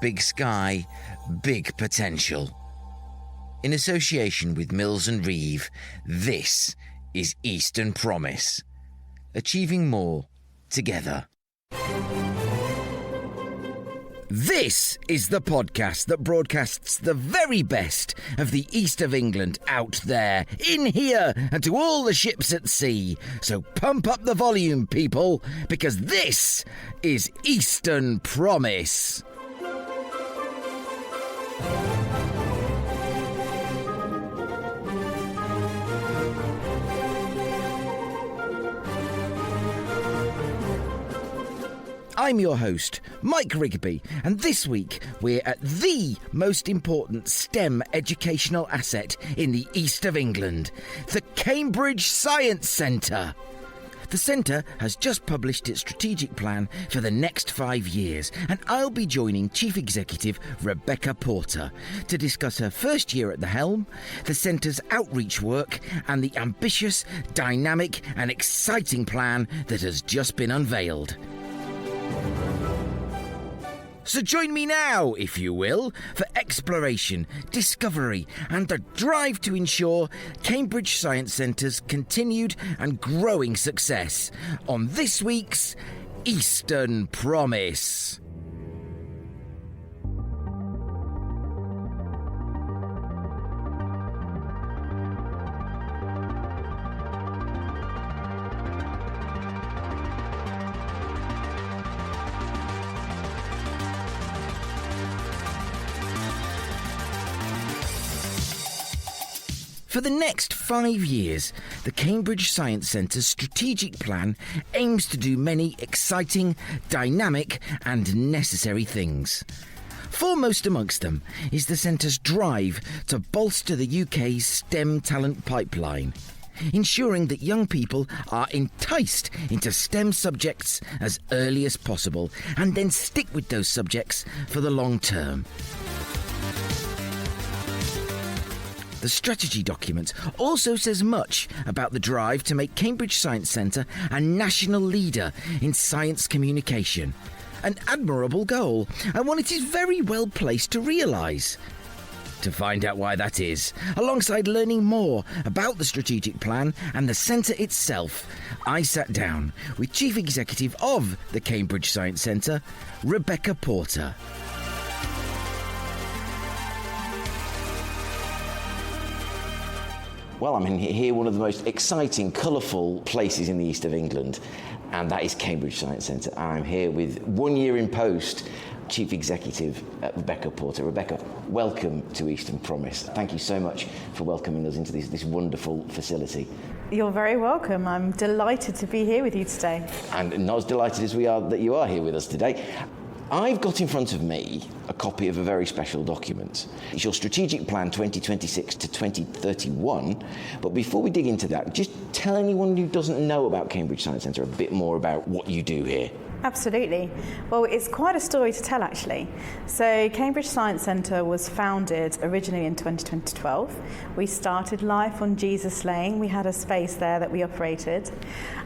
big sky, big potential. In association with Mills and Reeve, this is Eastern Promise. Achieving more together. This is the podcast that broadcasts the very best of the east of England out there, in here, and to all the ships at sea. So pump up the volume, people, because this is Eastern Promise. I'm your host, Mike Rigby, and this week we're at the most important STEM educational asset in the east of England, the Cambridge Science Centre. The centre has just published its strategic plan for the next 5 years, and I'll be joining Chief Executive Rebecca Porter to discuss her first year at the helm, the centre's outreach work, and the ambitious, dynamic and exciting plan that has just been unveiled. So join me now, if you will, for exploration, discovery and the drive to ensure Cambridge Science Centre's continued and growing success on this week's Eastern Promise. For the next 5 years, the Cambridge Science Centre's strategic plan aims to do many exciting, dynamic and necessary things. Foremost amongst them is the centre's drive to bolster the UK's STEM talent pipeline, ensuring that young people are enticed into STEM subjects as early as possible and then stick with those subjects for the long term. The strategy document also says much about the drive to make Cambridge Science Centre a national leader in science communication. An admirable goal, and one it is very well placed to realise. To find out why that is, alongside learning more about the strategic plan and the centre itself, I sat down with Chief Executive of the Cambridge Science Centre, Rebecca Porter. Well, I'm in here, one of the most exciting, colourful places in the east of England, and that is Cambridge Science Centre. And I'm here with 1 year in post, Chief Executive Rebecca Porter. Rebecca, welcome to Eastern Promise. Thank you so much for welcoming us into this wonderful facility. You're very welcome. I'm delighted to be here with you today. And not as delighted as we are that you are here with us today. I've got in front of me a copy of a very special document. It's your strategic plan 2026 to 2031. But before we dig into that, just tell anyone who doesn't know about Cambridge Science Centre a bit more about what you do here. Absolutely. Well, it's quite a story to tell, actually. So Cambridge Science Centre was founded originally in 2012. We started life on Jesus Lane. We had a space there that we operated.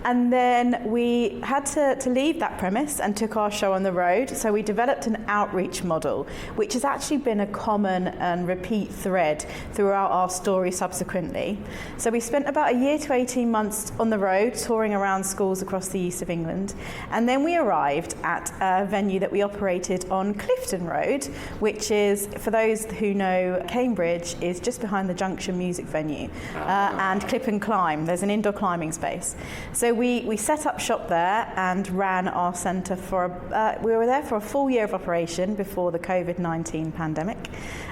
And then we had to leave that premise and took our show on the road. So we developed an outreach model, which has actually been a common and repeat thread throughout our story subsequently. So we spent about a year to 18 months on the road, touring around schools across the east of England. And then we arrived at a venue that we operated on Clifton Road, which is, for those who know Cambridge, is just behind the Junction Music Venue and Clip and Climb. There's an indoor climbing space. So we set up shop there and ran our centre for, we were there for a full year of operation before the COVID-19 pandemic.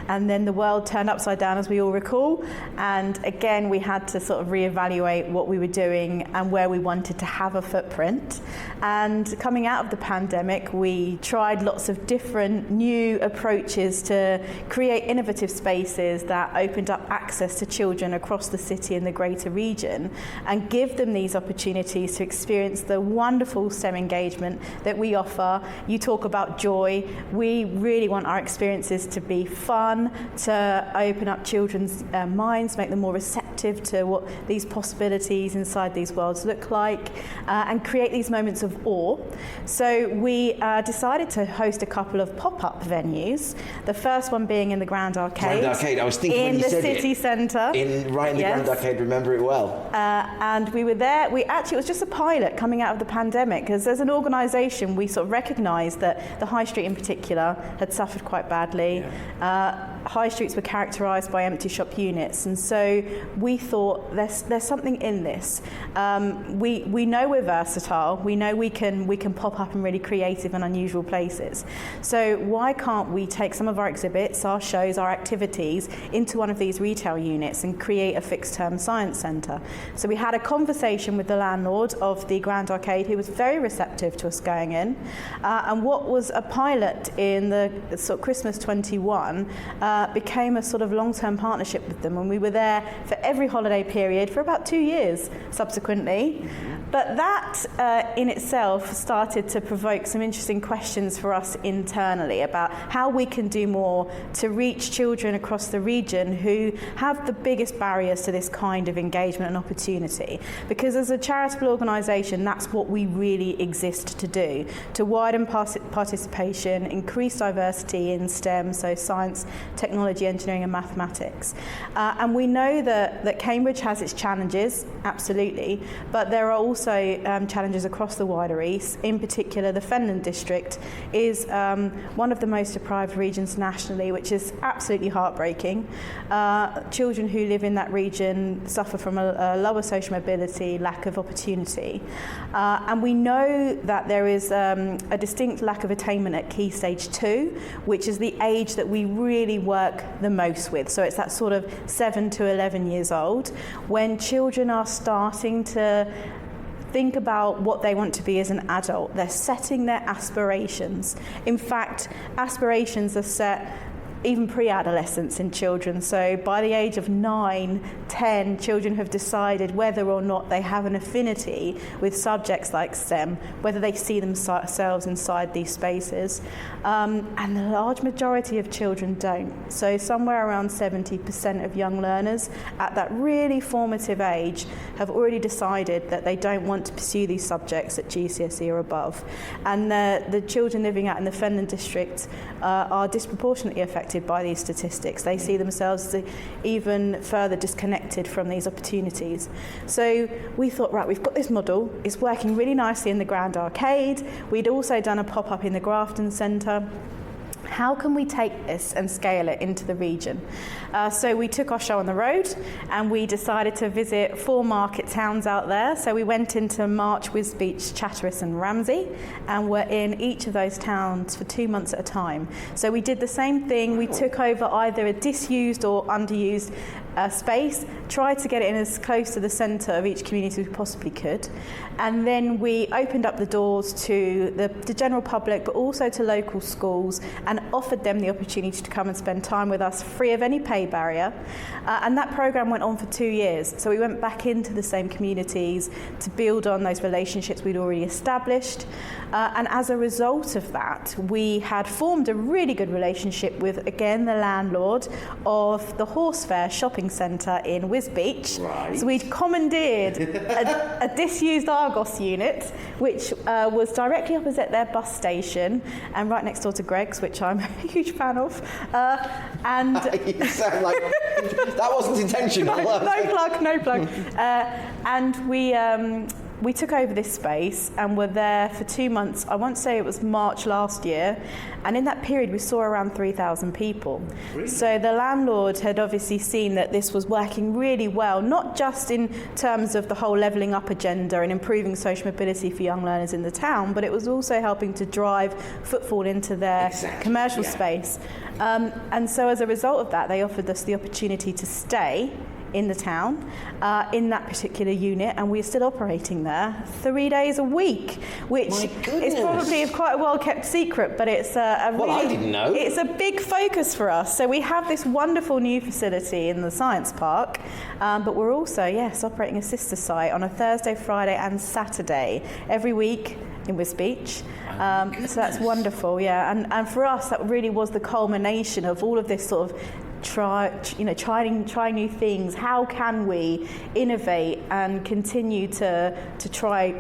And then the world turned upside down, as we all recall. And again, we had to sort of reevaluate what we were doing and where we wanted to have a footprint. And coming out of the pandemic, we tried lots of different new approaches to create innovative spaces that opened up access to children across the city and the greater region and give them these opportunities to experience the wonderful STEM engagement that we offer. You talk about joy. We really want our experiences to be fun, to open up children's minds, make them more receptive receptive to what these possibilities inside these worlds look like, and create these moments of awe. So we decided to host a couple of pop-up venues. The first one being in the Grand Arcade. Grand Arcade. I was thinking when you said it. In the city centre. Right in the Grand Arcade. Remember it well. And we were there. It was just a pilot coming out of the pandemic, because as an organisation we sort of recognised that the High Street in particular had suffered quite badly. High streets were characterised by empty shop units, and so we thought there's something in this. We know we're versatile. We know we can pop up in really creative and unusual places. So why can't we take some of our exhibits, our shows, our activities into one of these retail units and create a fixed-term science centre? So we had a conversation with the landlord of the Grand Arcade, who was very receptive to us going in. And what was a pilot in the sort of Christmas 21 became a sort of long-term partnership with them, and we were there for every holiday period for about 2 years subsequently. But that in itself started to provoke some interesting questions for us internally about how we can do more to reach children across the region who have the biggest barriers to this kind of engagement and opportunity. Because as a charitable organisation, that's what we really exist to do, to widen participation, increase diversity in STEM, so science, technology, engineering and mathematics. And we know that Cambridge has its challenges, absolutely, but there are also challenges across the wider East. In particular, the Fenland district is one of the most deprived regions nationally, which is absolutely heartbreaking. Children who live in that region suffer from a lower social mobility, lack of opportunity. And we know that there is a distinct lack of attainment at Key Stage 2, which is the age that we really work the most with. So it's that sort of 7 to 11 years old, when children are starting to think about what they want to be as an adult. They're setting their aspirations. In fact, aspirations are set even pre-adolescence in children. So by the age of 9, 10, children have decided whether or not they have an affinity with subjects like STEM, whether they see themselves inside these spaces. And the large majority of children don't. So somewhere around 70% of young learners at that really formative age have already decided that they don't want to pursue these subjects at GCSE or above. And the children living out in the Fenland district are disproportionately affected by these statistics. They see themselves as even further disconnected from these opportunities. So we thought, right, we've got this model, it's working really nicely in the Grand Arcade. We'd also done a pop-up in the Grafton Centre. How can we take this and scale it into the region? So we took our show on the road and we decided to visit 4 market towns out there. So we went into March, Wisbech, Chatteris and Ramsey, and were in each of those towns for 2 months at a time. So we did the same thing. We took over either a disused or underused space, tried to get it in as close to the centre of each community as we possibly could. And then we opened up the doors to the general public, but also to local schools, and offered them the opportunity to come and spend time with us free of any pay barrier. And that programme went on for 2 years. So we went back into the same communities to build on those relationships we'd already established. And as a result of that, we had formed a really good relationship with, again, the landlord of the Horse Fair Shopping Centre in Wisbech. Right. So we'd commandeered a disused Argos unit, which was directly opposite their bus station and right next door to Greg's, which I'm a huge fan of. And You sound like that wasn't intentional. no plug. And we took over this space and were there for 2 months. I won't say it was March last year. And in that period, we saw around 3,000 people. Really? So the landlord had obviously seen that this was working really well, not just in terms of the whole levelling up agenda and improving social mobility for young learners in the town, but it was also helping to drive footfall into their commercial space. And so as a result of that, they offered us the opportunity to stay in the town, in that particular unit, and we're still operating there 3 days a week, which is probably quite a well-kept secret, but it's I didn't know. It's a big focus for us. So we have this wonderful new facility in the Science Park, but we're also, operating a sister site on a Thursday, Friday and Saturday every week in Wisbech. So that's wonderful, and for us that really was the culmination of all of this sort of try new things. How can we innovate and continue to try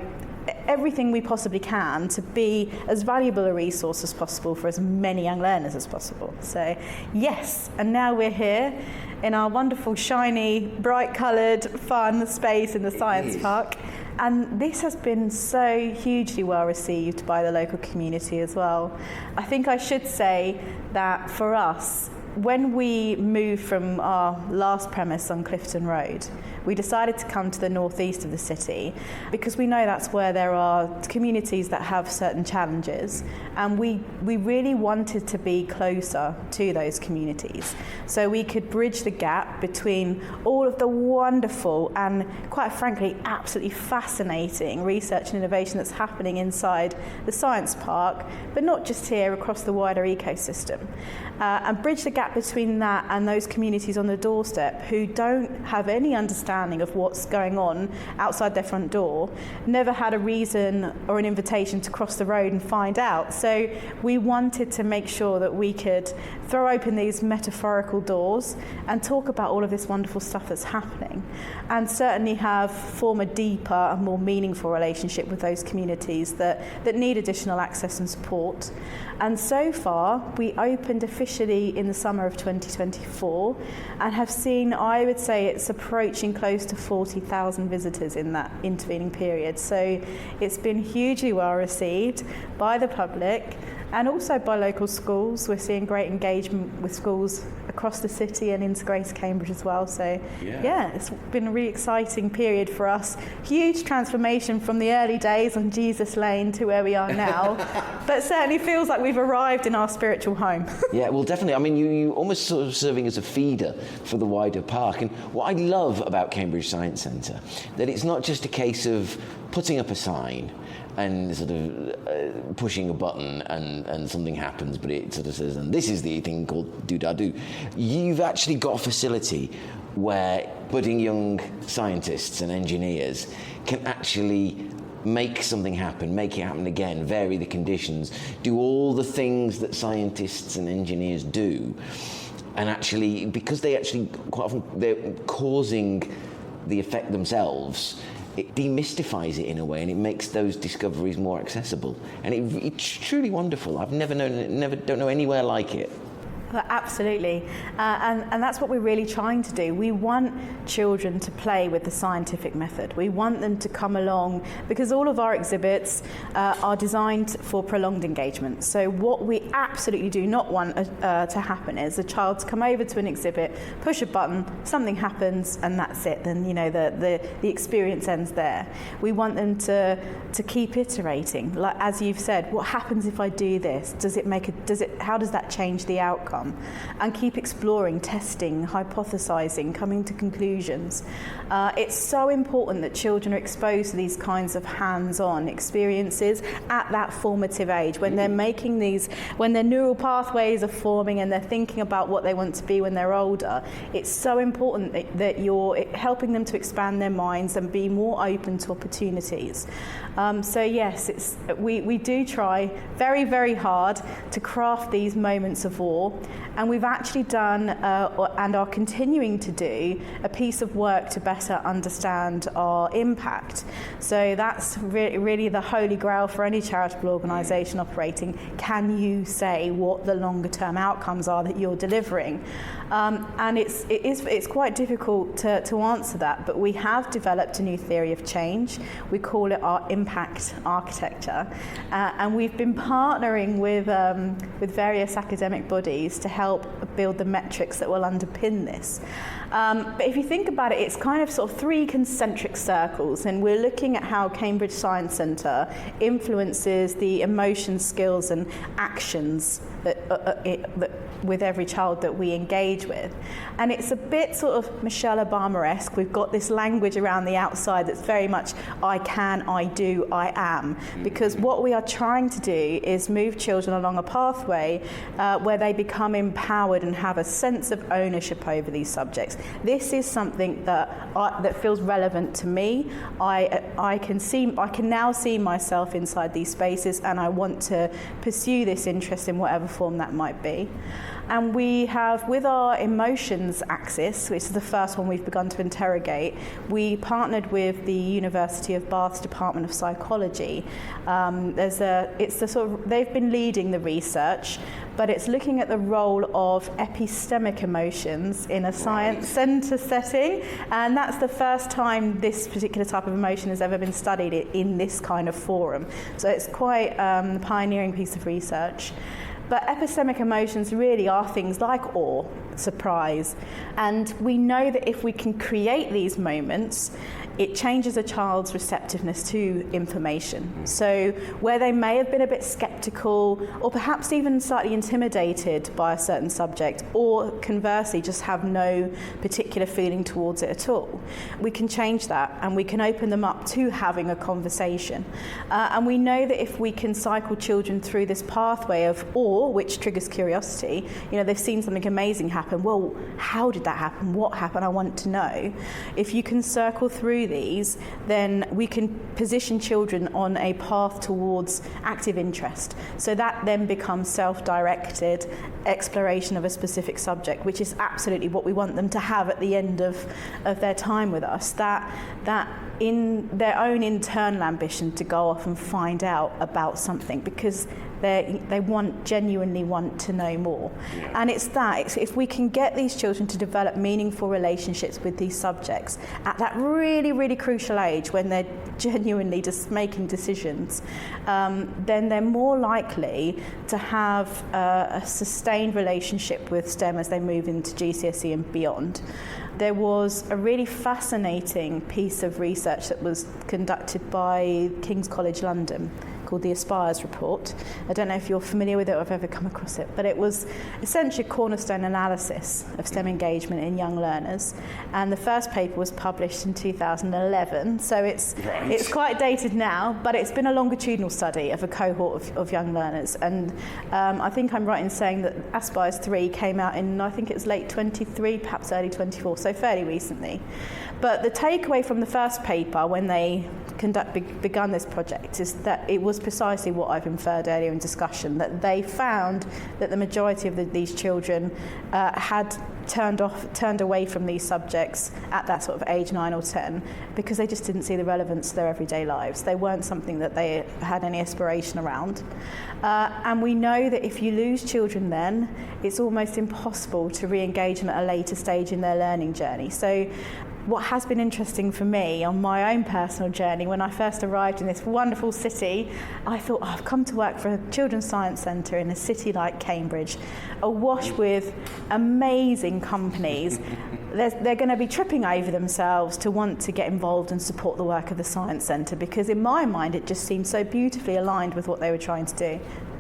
everything we possibly can to be as valuable a resource as possible for as many young learners as possible. So yes, and now we're here in our wonderful, shiny, bright coloured, fun space in the Science Park. And this has been so hugely well received by the local community as well. I think I should say that for us, when we moved from our last premise on Clifton Road, we decided to come to the northeast of the city because we know that's where there are communities that have certain challenges, and we really wanted to be closer to those communities so we could bridge the gap between all of the wonderful and, quite frankly, absolutely fascinating research and innovation that's happening inside the Science Park, but not just here, across the wider ecosystem, and bridge the gap between that and those communities on the doorstep who don't have any understanding of what's going on outside their front door, never had a reason or an invitation to cross the road and find out. So we wanted to make sure that we could throw open these metaphorical doors and talk about all of this wonderful stuff that's happening, and certainly form a deeper and more meaningful relationship with those communities that need additional access and support. And so far, we opened officially in the summer of 2024 and have seen, I would say, it's approaching close to 40,000 visitors in that intervening period. So it's been hugely well received by the public and also by local schools. We're seeing great engagement with schools across the city and into Greater Cambridge as well. So yeah, it's been a really exciting period for us. Huge transformation from the early days on Jesus Lane to where we are now, but certainly feels like we've arrived in our spiritual home. Yeah, well, definitely. I mean, you almost sort of serving as a feeder for the wider park. And what I love about Cambridge Science Centre, that it's not just a case of putting up a sign and sort of pushing a button and something happens, but it sort of says, and this is the thing called do-da-do. You've actually got a facility where budding young scientists and engineers can actually make something happen, make it happen again, vary the conditions, do all the things that scientists and engineers do. And actually, because they actually, quite often, they're causing the effect themselves, it demystifies it in a way, and it makes those discoveries more accessible. And it's truly wonderful. I've don't know anywhere like it. Absolutely, and that's what we're really trying to do. We want children to play with the scientific method. We want them to come along, because all of our exhibits are designed for prolonged engagement. So what we absolutely do not want to happen is a child to come over to an exhibit, push a button, something happens, and that's it. Then the experience ends there. We want them to keep iterating. Like, as you've said, what happens if I do this? How does that change the outcome? And keep exploring, testing, hypothesizing, coming to conclusions. It's so important that children are exposed to these kinds of hands-on experiences at that formative age, when they're making when their neural pathways are forming and they're thinking about what they want to be when they're older. It's so important that you're helping them to expand their minds and be more open to opportunities. So yes, we do try very, very hard to craft these moments of awe. And we've actually done, and are continuing to do, a piece of work to better understand our impact. So that's really the holy grail for any charitable organisation operating. Can you say what the longer term outcomes are that you're delivering? And it's quite difficult to answer that, but we have developed a new theory of change. We call it our impact architecture, and we've been partnering with various academic bodies to help build the metrics that will underpin this. But if you think about it, it's kind of sort of three concentric circles, and we're looking at how Cambridge Science Centre influences the emotions, skills and actions with every child that we engage with. And it's a bit sort of Michelle Obama-esque. We've got this language around the outside that's very much I can, I do, I am. Because what we are trying to do is move children along a pathway where they become empowered and children have a sense of ownership over these subjects. This is something that feels relevant to me. I can now see myself inside these spaces, and I want to pursue this interest in whatever form that might be. And we have, with our emotions axis, which is the first one we've begun to interrogate, we partnered with the University of Bath's Department of Psychology. They've been leading the research, but it's looking at the role of epistemic emotions in a science centre setting, and that's the first time this particular type of emotion has ever been studied in this kind of forum. So it's quite a pioneering piece of research. But epistemic emotions really are things like awe, surprise, and we know that if we can create these moments, it changes a child's receptiveness to information. So where they may have been a bit sceptical or perhaps even slightly intimidated by a certain subject, or conversely just have no particular feeling towards it at all, we can change that and we can open them up to having a conversation. And we know that if we can cycle children through this pathway of awe, which triggers curiosity, they've seen something amazing happen. Well, how did that happen? What happened? I want to know. If you can circle through these, then we can position children on a path towards active interest. So that then becomes self-directed exploration of a specific subject, which is absolutely what we want them to have at the end of their time with us. That in their own internal ambition to go off and find out about something, because they genuinely want to know more. Yeah. And it's if we can get these children to develop meaningful relationships with these subjects at that really, really crucial age when they're genuinely just making decisions, then they're more likely to have a sustained relationship with STEM as they move into GCSE and beyond. There was a really fascinating piece of research that was conducted by King's College London called the Aspires Report. I don't know if you're familiar with it or have ever come across it, but it was essentially a cornerstone analysis of STEM engagement in young learners. And the first paper was published in 2011, so it's quite dated now, but it's been a longitudinal study of a cohort of young learners. And I think I'm right in saying that Aspires 3 came out in, I think it's late 23, perhaps early 24, so fairly recently. But the takeaway from the first paper when they begun this project is that it was precisely what I've inferred earlier in discussion, that they found that the majority of these children had turned away from these subjects at that sort of age 9 or 10 because they just didn't see the relevance to their everyday lives. They weren't something that they had any aspiration around. And we know that if you lose children then, it's almost impossible to re-engage them at a later stage in their learning journey. So what has been interesting for me on my own personal journey, when I first arrived in this wonderful city, I thought, I've come to work for a children's science centre in a city like Cambridge, awash with amazing companies. They're going to be tripping over themselves to want to get involved and support the work of the science centre, because in my mind it just seemed so beautifully aligned with what they were trying to do.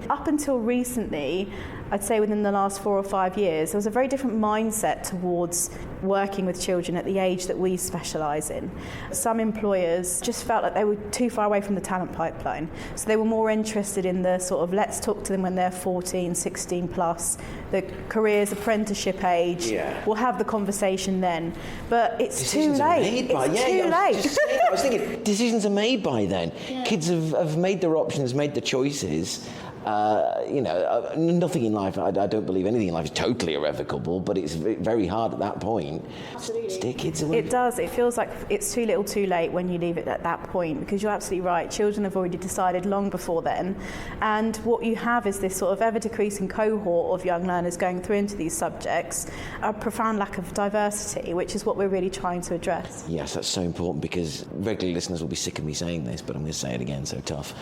Up until recently, I'd say within the last 4 or 5 years, there was a very different mindset towards working with children at the age that we specialise in. Some employers just felt like they were too far away from the talent pipeline. So they were more interested in the sort of, let's talk to them when they're 14, 16 plus, the careers apprenticeship age. Yeah. We'll have the conversation then. But it's decisions too late. Made by, it's too late. I was thinking, decisions are made by then. Yeah. Kids have made their options, made the choices. Nothing in life, I don't believe anything in life is totally irrevocable, but it's very hard at that point to steer kids away. It does. It feels like it's too little too late when you leave it at that point, because you're absolutely right. Children have already decided long before then. And what you have is this sort of ever-decreasing cohort of young learners going through into these subjects, a profound lack of diversity, which is what we're really trying to address. Yes, that's so important, because regular listeners will be sick of me saying this, but I'm going to say it again, so tough.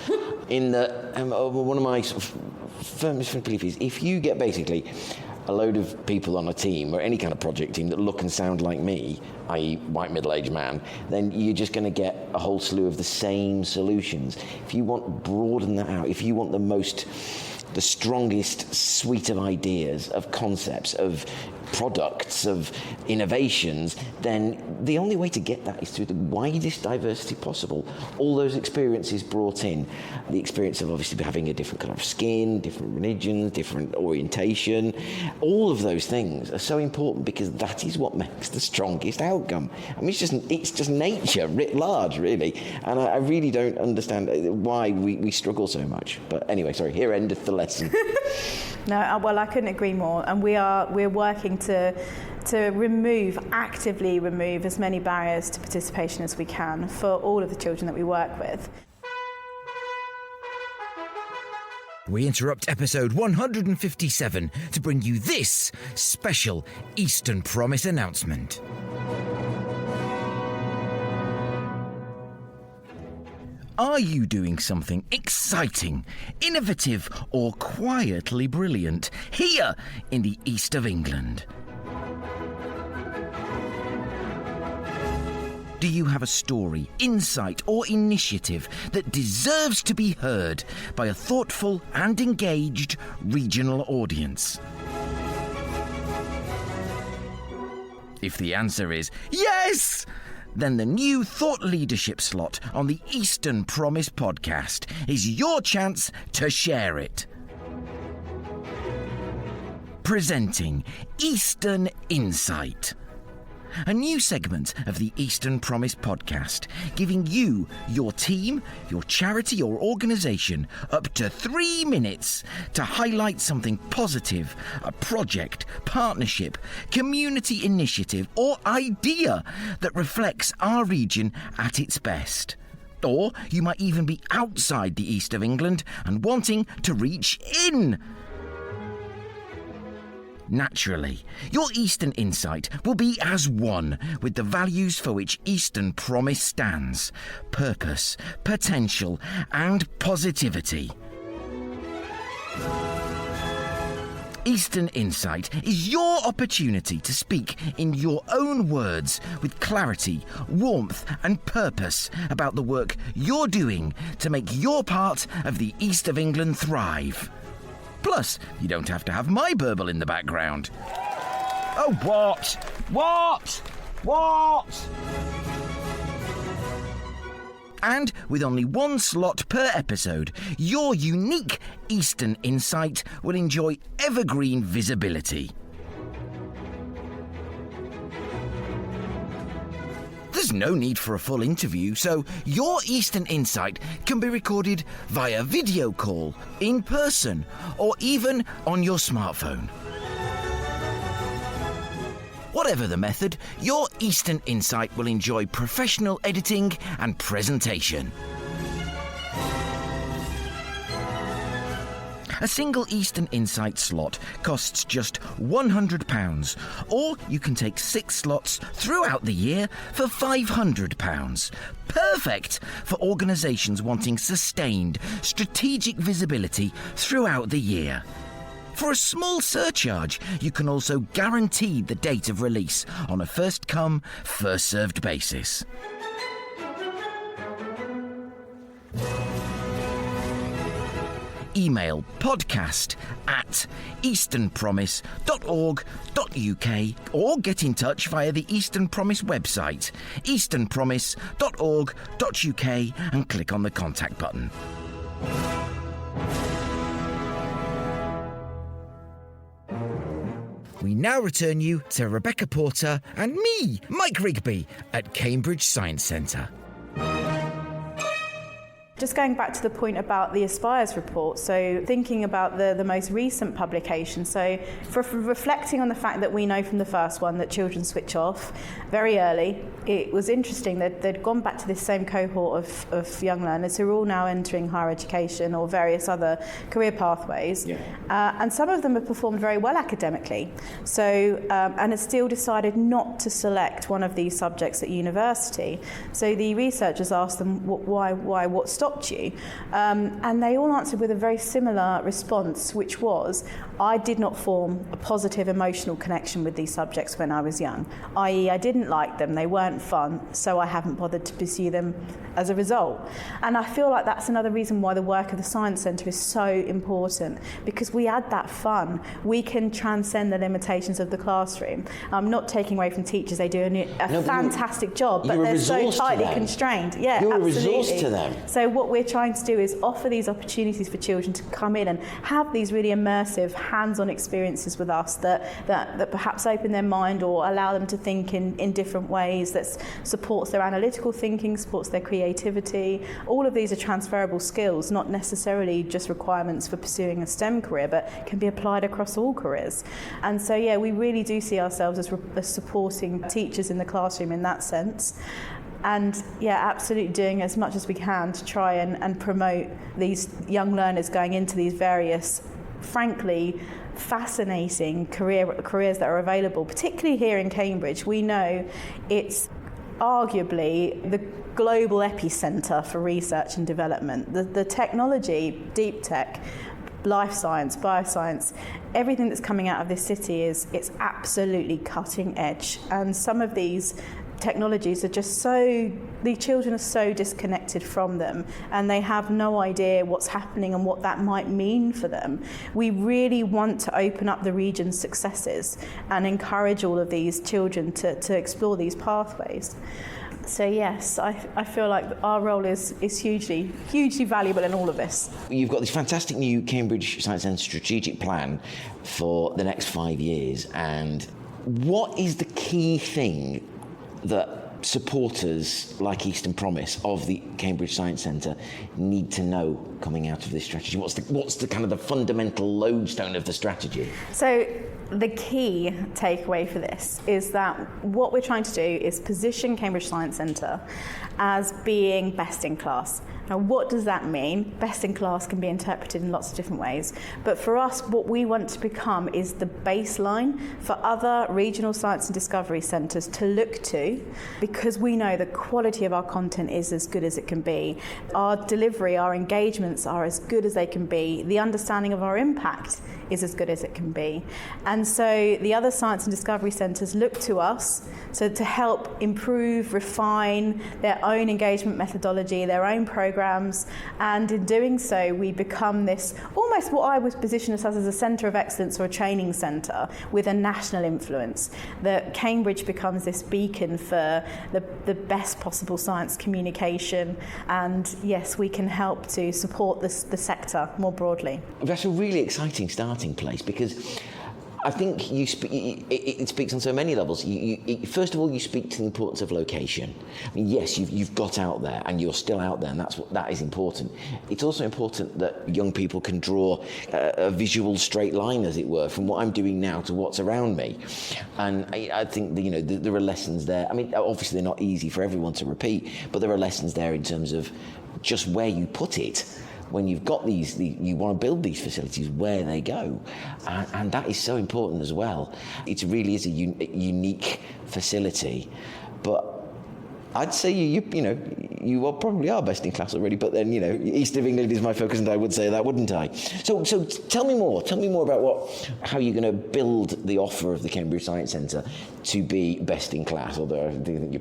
In the one of my sort of firmest belief is, if you get basically a load of people on a team or any kind of project team that look and sound like me, i.e. white middle-aged man, then you're just going to get a whole slew of the same solutions. If you want broaden that out, if you want the strongest suite of ideas, of concepts, of products, of innovations, then the only way to get that is through the widest diversity possible. All those experiences brought in, the experience of obviously having a different colour of skin, different religions, different orientation, all of those things are so important because that is what makes the strongest outcome. I mean, it's just nature writ large, really, and I really don't understand why we struggle so much. But anyway, sorry, here endeth the lesson. No, well, I couldn't agree more, and we're working to actively remove as many barriers to participation as we can for all of the children that we work with. We interrupt episode 157 to bring you this special Eastern Promise announcement. Are you doing something exciting, innovative, or quietly brilliant here in the east of England? Do you have a story, insight, or initiative that deserves to be heard by a thoughtful and engaged regional audience? If the answer is yes, then the new thought leadership slot on the Eastern Promise podcast is your chance to share it. Presenting Eastern Insight, a new segment of the Eastern Promise podcast, giving you, your team, your charity or organisation up to 3 minutes to highlight something positive, a project, partnership, community initiative or idea that reflects our region at its best. Or you might even be outside the east of England and wanting to reach in. Naturally, your Eastern Insight will be as one with the values for which Eastern Promise stands: purpose, potential, and positivity. Eastern Insight is your opportunity to speak in your own words with clarity, warmth, and purpose about the work you're doing to make your part of the East of England thrive. Plus, you don't have to have my burble in the background. Oh, what? And with only one slot per episode, your unique Eastern Insight will enjoy evergreen visibility. There's no need for a full interview, so your Eastern Insight can be recorded via video call, in person, or even on your smartphone. Whatever the method, your Eastern Insight will enjoy professional editing and presentation. A single Eastern Insight slot costs just £100, or you can take 6 slots throughout the year for £500. Perfect for organisations wanting sustained, strategic visibility throughout the year. For a small surcharge, you can also guarantee the date of release on a first-come, first-served basis. Email podcast@easternpromise.org.uk or get in touch via the Eastern Promise website, easternpromise.org.uk, and click on the contact button. We now return you to Rebecca Porter and me, Mike Rigby, at Cambridge Science Centre. Just going back to the point about the Aspires report, so thinking about the most recent publication, so for reflecting on the fact that we know from the first one that children switch off very early, it was interesting that they'd gone back to this same cohort of young learners who are all now entering higher education or various other career pathways, and some of them have performed very well academically, so and have still decided not to select one of these subjects at university. So the researchers asked them why, what stopped stopped you? And they all answered with a very similar response, which was, I did not form a positive emotional connection with these subjects when I was young, i.e. I didn't like them, they weren't fun, so I haven't bothered to pursue them as a result. And I feel like that's another reason why the work of the Science Centre is so important, because we add that fun. We can transcend the limitations of the classroom. I'm not taking away from teachers, they do a fantastic job, but they're so tightly constrained. Yeah, you're absolutely. a resource to them. So what we're trying to do is offer these opportunities for children to come in and have these really immersive, hands-on experiences with us that perhaps open their mind or allow them to think in different ways, that supports their analytical thinking, supports their creativity. All of these are transferable skills, not necessarily just requirements for pursuing a STEM career, but can be applied across all careers. And so, yeah, we really do see ourselves as supporting teachers in the classroom in that sense. And yeah, absolutely doing as much as we can to try and promote these young learners going into these various, frankly, fascinating careers that are available, particularly here in Cambridge. We know it's arguably the global epicentre for research and development. The technology, deep tech, life science, bioscience, everything that's coming out of this city it's absolutely cutting edge. And some of these technologies are just the children are so disconnected from them, and they have no idea what's happening and what that might mean for them. We really want to open up the region's successes and encourage all of these children to explore these pathways. So yes, I feel like our role is hugely valuable in all of this. You've got this fantastic new Cambridge Science Centre strategic plan for the next 5 years, and what is the key thing that supporters like Eastern Promise of the Cambridge Science Centre need to know coming out of this strategy? What's the kind of the fundamental lodestone of the strategy? So the key takeaway for this is that what we're trying to do is position Cambridge Science Centre as being best in class. Now, what does that mean? Best in class can be interpreted in lots of different ways. But for us, what we want to become is the baseline for other regional science and discovery centres to look to, because we know the quality of our content is as good as it can be. Our delivery, our engagements are as good as they can be. The understanding of our impact is as good as it can be. And so the other science and discovery centres look to us to help improve, refine their own engagement methodology, their own programs, and in doing so we become this, almost what I would position us as a centre of excellence or a training centre with a national influence. That Cambridge becomes this beacon for the best possible science communication, and yes, we can help to support the sector more broadly. That's a really exciting starting place, because I think it speaks on so many levels. First of all, you speak to the importance of location. I mean, yes, you've got out there, and you're still out there, and that is important. It's also important that young people can draw a visual straight line, as it were, from what I'm doing now to what's around me. And I think there are lessons there. I mean, obviously they're not easy for everyone to repeat, but there are lessons there in terms of just where you put it. When you've got you want to build these facilities, where they go, and that is so important as well. It really is a unique facility, but I'd say you probably are best in class already. But then East of England is my focus, and I would say that, wouldn't I? So tell me more. Tell me more about how you're going to build the offer of the Cambridge Science Centre to be best in class. Although I think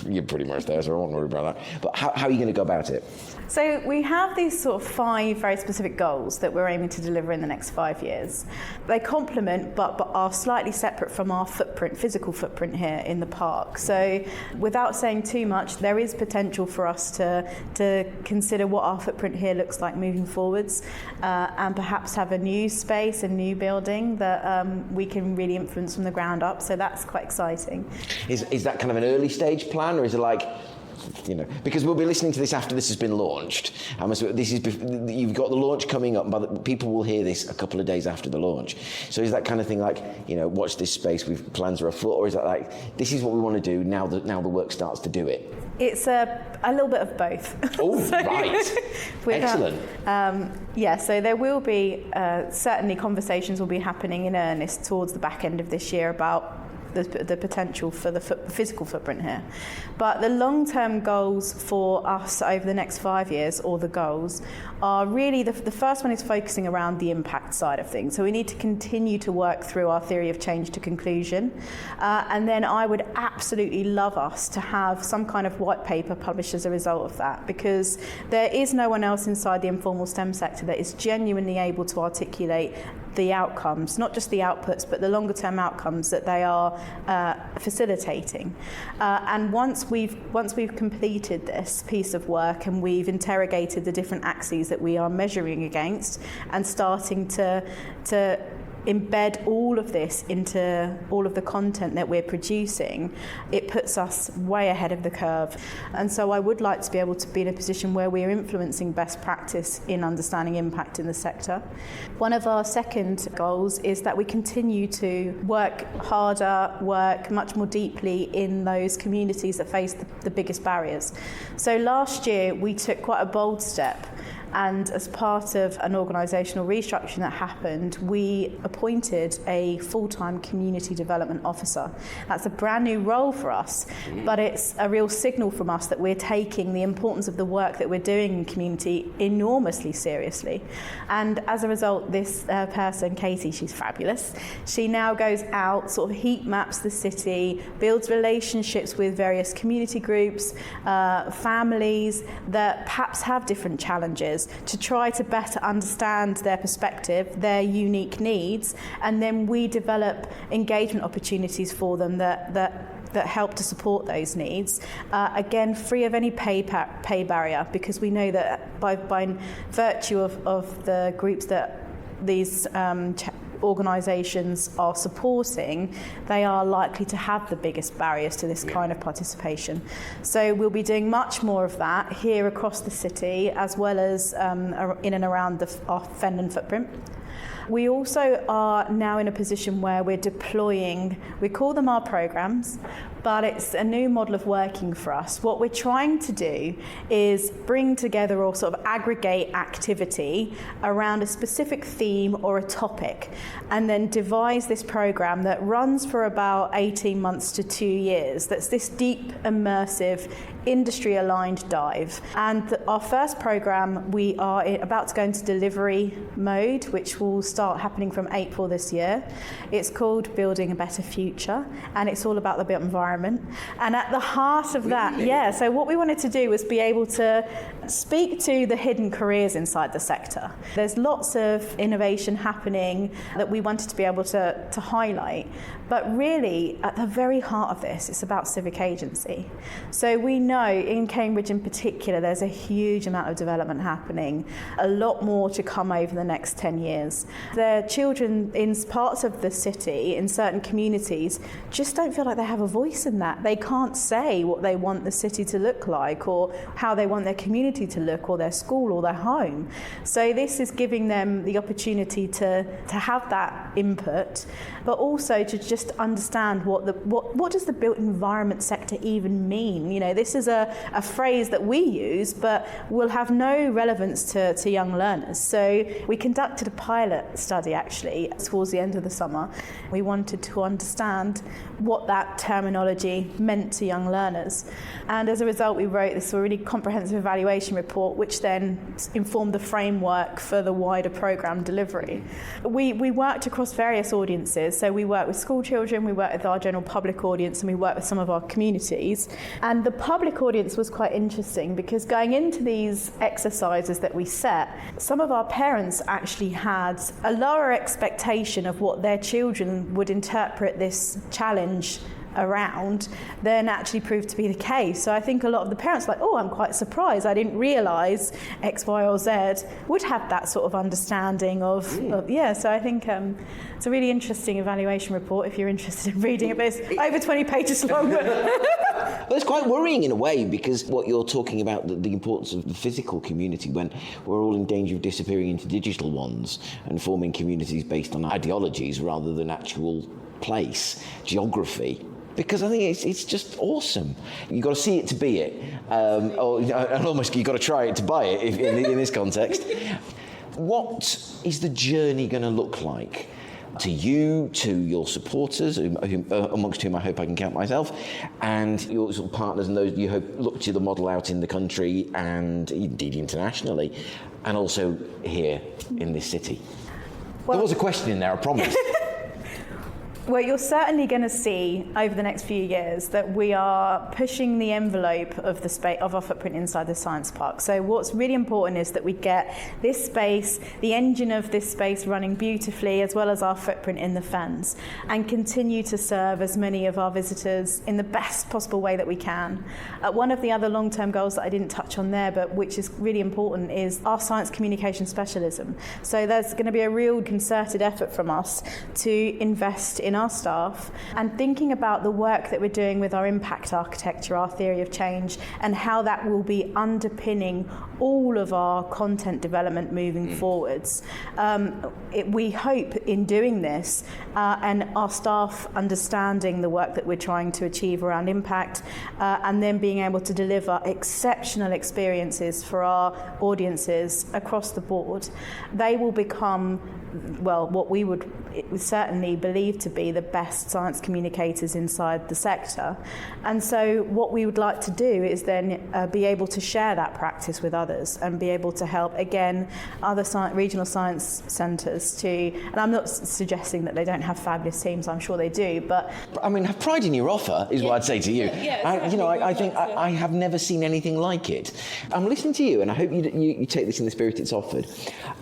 you're pretty much there, so I won't worry about that. But how are you going to go about it? So we have these sort of 5 very specific goals that we're aiming to deliver in the next 5 years. They complement but are slightly separate from our physical footprint here in the park. So without saying too much, there is potential for us to consider what our footprint here looks like moving forwards, and perhaps have a new space, a new building that we can really influence from the ground up. So that's quite exciting. Is that kind of an early stage plan, or is it like, because we'll be listening to this after this has been launched. You've got the launch coming up, but people will hear this a couple of days after the launch. So is that kind of thing like, watch this space, plans are afoot, or is that like, this is what we want to do, now the work starts to do it? It's a little bit of both. Oh, right. Excellent. So there will be, certainly conversations will be happening in earnest towards the back end of this year about the potential for the physical footprint here. But the long-term goals for us over the next 5 years, or the goals, are really the first one is focusing around the impact side of things. So we need to continue to work through our theory of change to conclusion. And then I would absolutely love us to have some kind of white paper published as a result of that, because there is no one else inside the informal STEM sector that is genuinely able to articulate the outcomes, not just the outputs, but the longer term outcomes that they are facilitating. And once we've completed this piece of work and we've interrogated the different axes that we are measuring against and starting to embed all of this into all of the content that we're producing, it puts us way ahead of the curve. And so I would like to be able to be in a position where we're influencing best practice in understanding impact in the sector. One of our second goals is that we continue to work harder, work much more deeply in those communities that face the biggest barriers. So last year we took quite a bold step, and as part of an organisational restructuring that happened, we appointed a full-time community development officer. That's a brand new role for us, but it's a real signal from us that we're taking the importance of the work that we're doing in community enormously seriously. And as a result, this person, Katie, she's fabulous. She now goes out, sort of heat maps the city, builds relationships with various community groups, families that perhaps have different challenges, to try to better understand their perspective, their unique needs, and then we develop engagement opportunities for them that help to support those needs. Again, free of any pay barrier, because we know that by virtue of the groups that these organisations are supporting, they are likely to have the biggest barriers to this kind of participation. So we'll be doing much more of that here across the city, as well as in and around our Fendon footprint. We also are now in a position where we're deploying, we call them our programs, but it's a new model of working for us. What we're trying to do is bring together or sort of aggregate activity around a specific theme or a topic, and then devise this program that runs for about 18 months to 2 years. That's this deep, immersive, industry-aligned dive. And our first program, we are about to go into delivery mode, which will start happening from April this year. It's called Building a Better Future, and it's all about the built environment. And at the heart of that, so what we wanted to do was be able to speak to the hidden careers inside the sector. There's lots of innovation happening that we wanted to be able to highlight, but really at the very heart of this, it's about civic agency. So we know in Cambridge in particular, there's a huge amount of development happening, a lot more to come over the next 10 years. The children in parts of the city, in certain communities, just don't feel like they have a voice in that. They can't say what they want the city to look like, or how they want their community to look, or their school, or their home. So this is giving them the opportunity to have that input, but also to just understand what does the built environment sector even mean. You know, this is a phrase that we use, but will have no relevance to young learners. So we conducted a pilot study actually towards the end of the summer. We wanted to understand what that terminology meant to young learners. And as a result, we wrote this really comprehensive evaluation report, which then informed the framework for the wider programme delivery. We worked across various audiences. So we worked with school children, we worked with our general public audience, and we worked with some of our communities. And the public audience was quite interesting, because going into these exercises that we set, some of our parents actually had a lower expectation of what their children would interpret this challenge around than actually proved to be the case. So I think a lot of the parents are like, oh, I'm quite surprised. I didn't realise X, Y or Z would have that sort of understanding of so I think it's a really interesting evaluation report if you're interested in reading it, but it's over 20 pages long. Well, it's quite worrying in a way, because what you're talking about, the importance of the physical community, when we're all in danger of disappearing into digital ones and forming communities based on ideologies rather than actual place, geography. Because I think it's just awesome. You've got to see it to be it, and almost you've got to try it to buy it in this context. What is the journey going to look like to you, to your supporters, amongst whom I hope I can count myself, and your sort of partners and those you hope look to the model out in the country and indeed internationally, and also here in this city. Well, there was a question in there, I promise. Well, you're certainly going to see over the next few years that we are pushing the envelope of the space of our footprint inside the science park. So what's really important is that we get this space, the engine of this space running beautifully, as well as our footprint in the fens, and continue to serve as many of our visitors in the best possible way that we can. One of the other long-term goals that I didn't touch on there, but which is really important, is our science communication specialism. So there's going to be a real concerted effort from us to invest in our staff and thinking about the work that we're doing with our impact architecture, our theory of change, and how that will be underpinning all of our content development moving forwards. We hope in doing this and our staff understanding the work that we're trying to achieve around impact and then being able to deliver exceptional experiences for our audiences across the board, they will become, well, what we would certainly believe to be the best science communicators inside the sector. And so what we would like to do is then be able to share that practice with others and be able to help, again, other regional science centres to, and I'm not suggesting that they don't have fabulous teams, I'm sure they do, but... I mean, have pride in your offer is what I'd say to you. I think I have never seen anything like it. I'm listening to you, and I hope you take this in the spirit it's offered.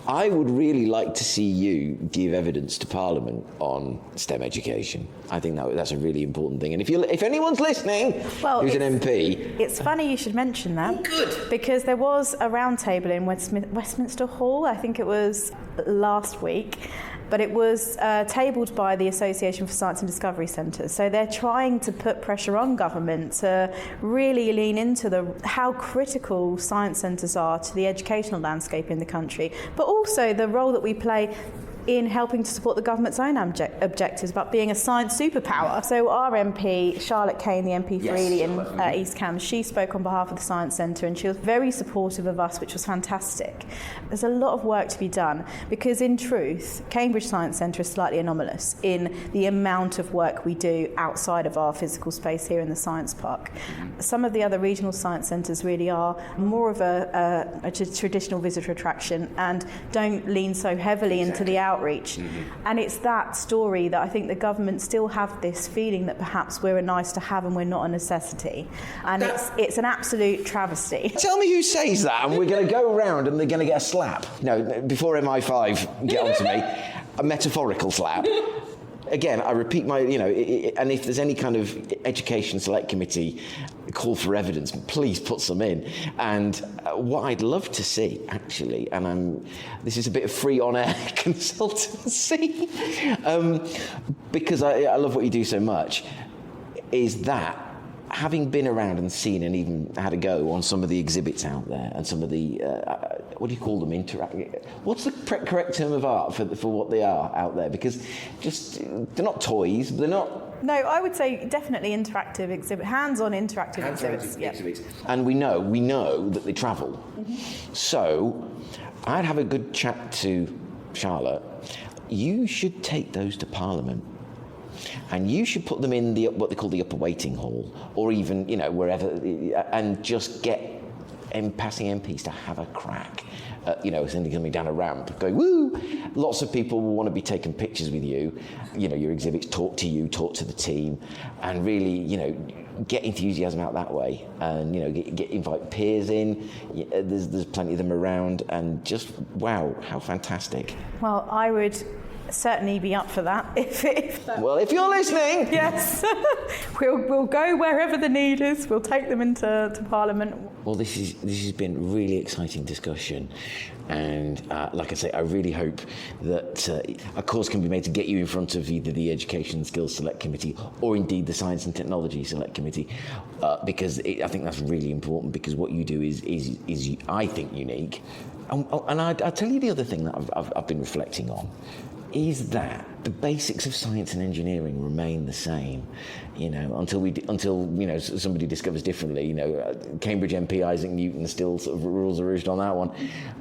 I would really like to see you give evidence to Parliament on STEM education. I think that's a really important thing. And if anyone's listening who's an MP... It's funny you should mention that. Good. Because there was a roundtable in Westminster Hall, I think it was last week, but it was tabled by the Association for Science and Discovery Centres. So they're trying to put pressure on government to really lean into how critical science centres are to the educational landscape in the country, but also the role that we play in helping to support the government's own objectives about being a science superpower. So our MP, Charlotte Kane, the MP for Ely in East Cambs, she spoke on behalf of the Science Centre and she was very supportive of us, which was fantastic. There's a lot of work to be done because in truth, Cambridge Science Centre is slightly anomalous in the amount of work we do outside of our physical space here in the Science Park. Some of the other regional science centres really are more of a traditional visitor attraction and don't lean so heavily into the outreach. And it's that story that I think the government still have this feeling that perhaps we're a nice to have and we're not a necessity. And it's an absolute travesty. Tell me who says that and we're going to go around and they're going to get a slap. No, before MI5 get onto me, a metaphorical slap. Again, I repeat and if there's any kind of education select committee call for evidence, please put some in. And what I'd love to see, actually, and this is a bit of free on-air consultancy, because I love what you do so much, is that having been around and seen and even had a go on some of the exhibits out there and some of the, what do you call them, what's the correct term of art for what they are out there? Because they're not toys, they're not... No, I would say definitely interactive exhibit, hands-on interactive exhibits. Exhibits. And we know that they travel. So I'd have a good chat to Charlotte. You should take those to Parliament. And you should put them in what they call the upper waiting hall, or even, wherever, and just get passing MPs to have a crack. Somebody coming down a ramp, going, woo! Lots of people will want to be taking pictures with you. Your exhibits, talk to you, talk to the team, and really, get enthusiasm out that way. And, invite peers in. There's plenty of them around, and just, wow, how fantastic. Well, I would certainly be up for that. Well, if you're listening, yes, we'll go wherever the need is. We'll take them into Parliament. Well, this has been a really exciting discussion, and like I say, I really hope that a course can be made to get you in front of either the Education and Skills Select Committee or indeed the Science and Technology Select Committee, because I think that's really important. Because what you do is I think unique, and I tell you the other thing that I've been reflecting on. Is that the basics of science and engineering remain the same, until somebody discovers differently. Cambridge MP Isaac Newton still sort of rules the roost on that one.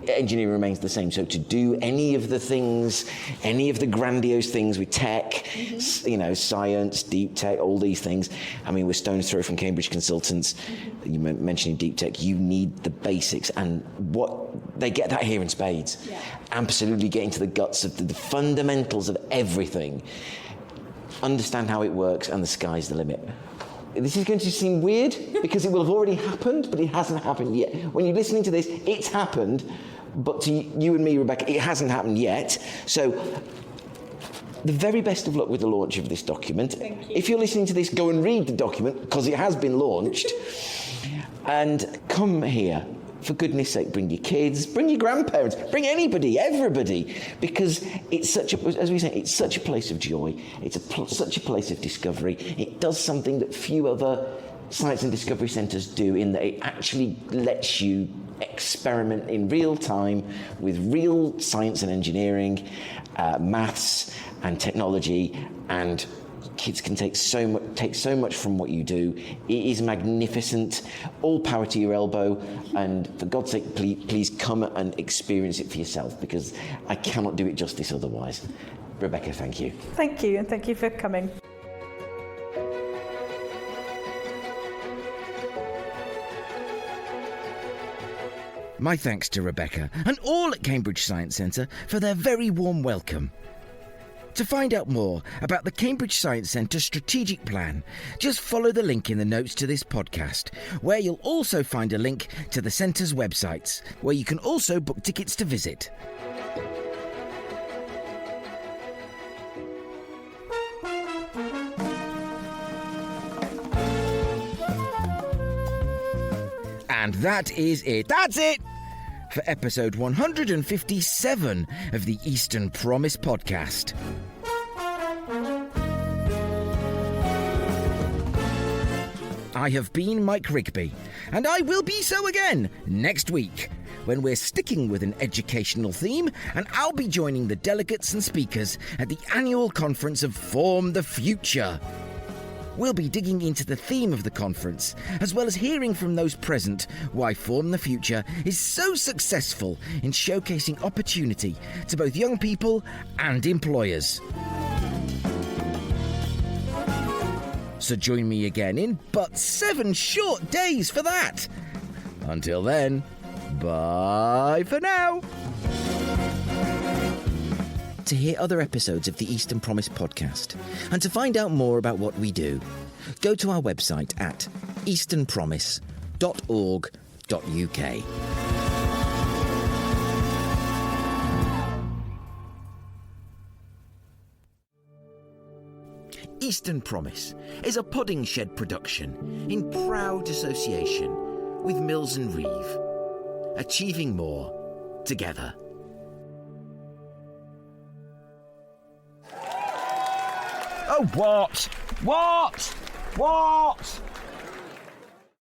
Engineering remains the same. So to do any of the grandiose things with tech, science, deep tech, all these things. I mean, we're stone's throw from Cambridge consultants. You mentioning deep tech, you need the basics, and they get that here in spades. Yeah. Absolutely get into the guts of the fundamentals of everything. Understand how it works, and the sky's the limit. This is going to seem weird because it will have already happened, but it hasn't happened yet. When you're listening to this, it's happened, but to you and me, Rebecca, it hasn't happened yet. So the very best of luck with the launch of this document. Thank you. If you're listening to this, go and read the document because it has been launched. And come here. For goodness sake, bring your kids, bring your grandparents, bring anybody, everybody, because it's such a place of joy. It's such a place of discovery. It does something that few other science and discovery centres do, in that it actually lets you experiment in real time with real science and engineering, maths and technology, and kids can take so much from what you do. It is magnificent. All power to your elbow, and for God's sake, please come and experience it for yourself, because I cannot do it justice otherwise. Rebecca, thank you. Thank you, and thank you for coming. My thanks to Rebecca and all at Cambridge Science Centre for their very warm welcome. To find out more about the Cambridge Science Centre strategic plan, just follow the link in the notes to this podcast, where you'll also find a link to the centre's websites, where you can also book tickets to visit. And that is it. That's it! For episode 157 of the Eastern Promise podcast. I have been Mike Rigby, and I will be so again next week, when we're sticking with an educational theme, and I'll be joining the delegates and speakers at the annual conference of Form the Future. We'll be digging into the theme of the conference, as well as hearing from those present why Form the Future is so successful in showcasing opportunity to both young people and employers. So join me again in but 7 short days for that. Until then, bye for now. To hear other episodes of the Eastern Promise podcast, and to find out more about what we do, go to our website at easternpromise.org.uk. Eastern Promise is a Pudding Shed production in proud association with Mills and Reeve. Achieving more together. Oh, what? What?